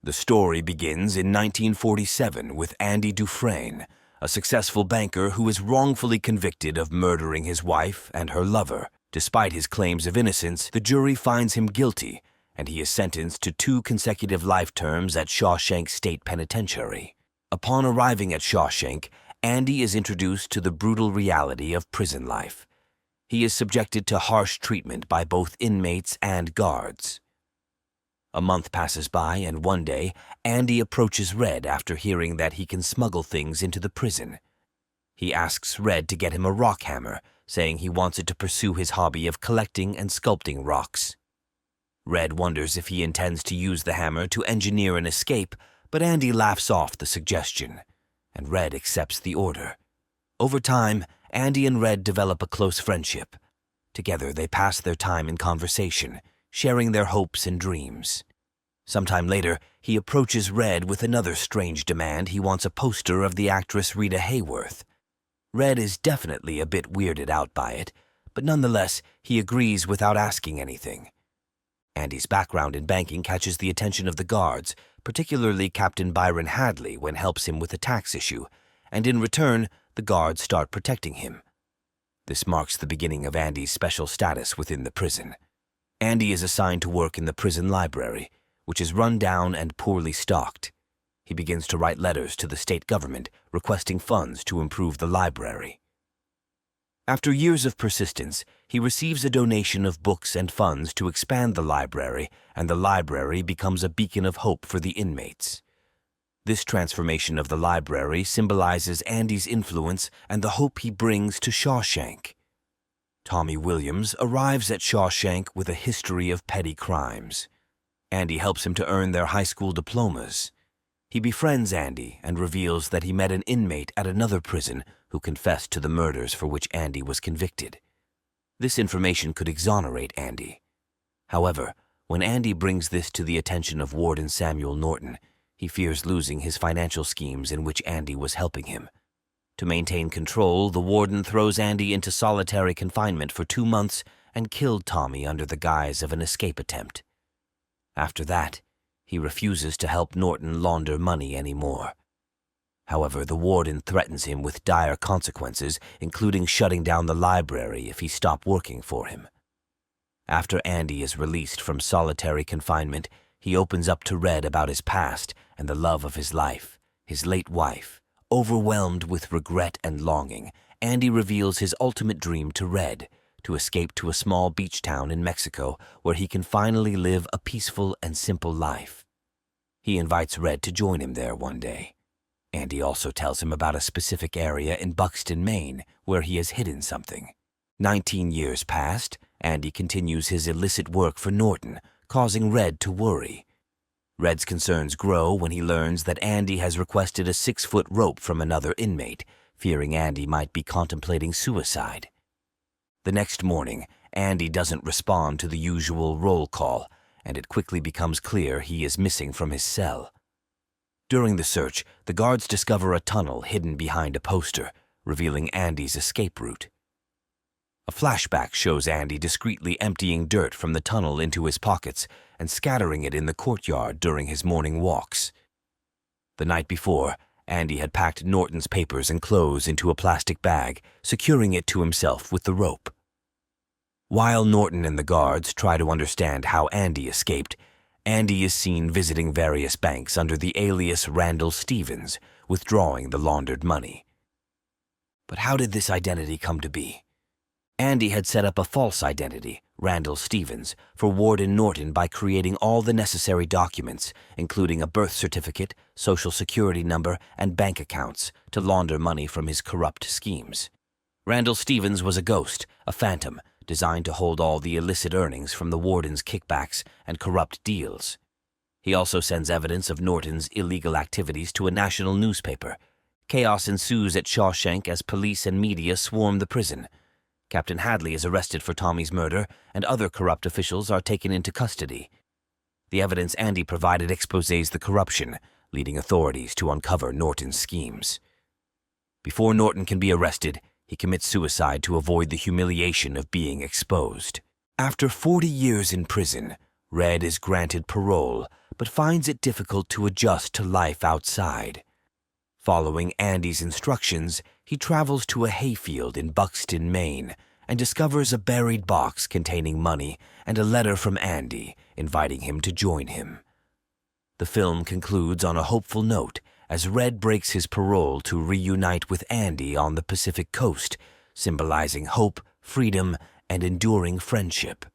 The story begins in 1947 with Andy Dufresne, a successful banker who is wrongfully convicted of murdering his wife and her lover. Despite his claims of innocence, the jury finds him guilty, and he is sentenced to 2 consecutive life terms at Shawshank State Penitentiary. Upon arriving at Shawshank, Andy is introduced to the brutal reality of prison life. He is subjected to harsh treatment by both inmates and guards. A month passes by, and one day, Andy approaches Red after hearing that he can smuggle things into the prison. He asks Red to get him a rock hammer, saying he wants it to pursue his hobby of collecting and sculpting rocks. Red wonders if he intends to use the hammer to engineer an escape, but Andy laughs off the suggestion, and Red accepts the order. Over time, Andy and Red develop a close friendship. Together, they pass their time in conversation, sharing their hopes and dreams. Sometime later, he approaches Red with another strange demand. He wants a poster of the actress Rita Hayworth. Red is definitely a bit weirded out by it, but nonetheless, he agrees without asking anything. Andy's background in banking catches the attention of the guards, particularly Captain Byron Hadley when helps him with a tax issue, and in return, the guards start protecting him. This marks the beginning of Andy's special status within the prison. Andy is assigned to work in the prison library, which is run down and poorly stocked. He begins to write letters to the state government requesting funds to improve the library. After years of persistence, he receives a donation of books and funds to expand the library, and the library becomes a beacon of hope for the inmates. This transformation of the library symbolizes Andy's influence and the hope he brings to Shawshank. Tommy Williams arrives at Shawshank with a history of petty crimes. Andy helps him to earn their high school diplomas. He befriends Andy and reveals that he met an inmate at another prison who confessed to the murders for which Andy was convicted. This information could exonerate Andy. However, when Andy brings this to the attention of Warden Samuel Norton, he fears losing his financial schemes in which Andy was helping him. To maintain control, the warden throws Andy into solitary confinement for 2 months and killed Tommy under the guise of an escape attempt. After that, he refuses to help Norton launder money anymore. However, the warden threatens him with dire consequences, including shutting down the library if he stopped working for him. After Andy is released from solitary confinement, he opens up to Red about his past and the love of his life, his late wife. Overwhelmed with regret and longing, Andy reveals his ultimate dream to Red, to escape to a small beach town in Mexico where he can finally live a peaceful and simple life. He invites Red to join him there one day. Andy also tells him about a specific area in Buxton, Maine, where he has hidden something. 19 years passed, Andy continues his illicit work for Norton, causing Red to worry. Red's concerns grow when he learns that Andy has requested a 6-foot rope from another inmate, fearing Andy might be contemplating suicide. The next morning, Andy doesn't respond to the usual roll call, and it quickly becomes clear he is missing from his cell. During the search, the guards discover a tunnel hidden behind a poster, revealing Andy's escape route. A flashback shows Andy discreetly emptying dirt from the tunnel into his pockets and scattering it in the courtyard during his morning walks. The night before, Andy had packed Norton's papers and clothes into a plastic bag, securing it to himself with the rope. While Norton and the guards try to understand how Andy escaped, Andy is seen visiting various banks under the alias Randall Stevens, withdrawing the laundered money. But how did this identity come to be? Andy had set up a false identity, Randall Stevens, for Warden Norton by creating all the necessary documents, including a birth certificate, social security number, and bank accounts, to launder money from his corrupt schemes. Randall Stevens was a ghost, a phantom, designed to hold all the illicit earnings from the warden's kickbacks and corrupt deals. He also sends evidence of Norton's illegal activities to a national newspaper. Chaos ensues at Shawshank as police and media swarm the prison. Captain Hadley is arrested for Tommy's murder, and other corrupt officials are taken into custody. The evidence Andy provided exposes the corruption, leading authorities to uncover Norton's schemes. Before Norton can be arrested, he commits suicide to avoid the humiliation of being exposed. After 40 years in prison, Red is granted parole, but finds it difficult to adjust to life outside. Following Andy's instructions, he travels to a hayfield in Buxton, Maine, and discovers a buried box containing money and a letter from Andy inviting him to join him. The film concludes on a hopeful note as Red breaks his parole to reunite with Andy on the Pacific coast, symbolizing hope, freedom, and enduring friendship.